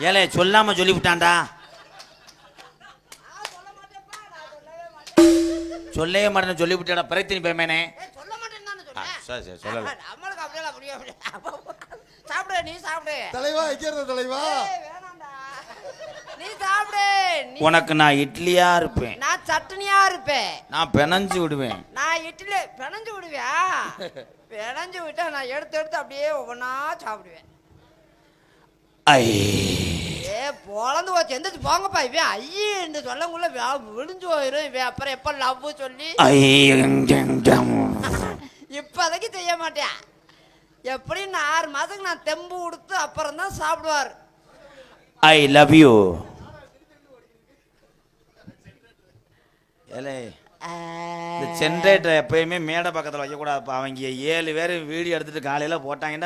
ஏலே சொல்லாம சொல்லிவிட்டான்டா. சொல்லவே மாட்டேன்னு சொல்லிவிட்டாடா பிரச்சனை பேமேனே. சொல்ல மாட்டேன்னு சரி சரி சொல்லல. நம்மளுக்கு அப்படியே அப்படியே சாப்பிடு, நீ சாப்பிடு தலைவா. இங்க தலைவா, வேணாம்டா, நீ சாப்பிடு. உனக்கு நான் இட்லியா இருப்பேன், நான் சட்னியா இருப்பேன், நான் பெனஞ்சு விடுவேன். நான் இட்லி பிணைஞ்சு விடுவியா? பிணைஞ்சு விட்டா நான் எடுத்து எடுத்து அப்படியே ஒவ்வொன்னா சாப்பிடுவேன். ஐ ஏ பொழந்து போச்சு, எந்திரிச்சு போங்கப்பா. இவன் ஐயன்னு சொல்லக்குள்ள விழுந்து போயிடும். இவன் அப்புறம் எப்ப லவ் சொல்லி இப்போதைக்கு செய்ய மாட்டேன். எப்படின்னு 6 மாதத்துக்கு நான் தெம்பு கொடுத்து அப்புறம் தான் சாப்பிடுவார். I love you. ஏலே இந்த ஜென்ரேட்டர் எப்பயுமே மேடை பக்கத்தில் வைக்கக்கூடாதுப்பா. அவங்க 7 பேர் வீடியோ எடுத்துட்டு காலையில் போட்டாங்கன்னா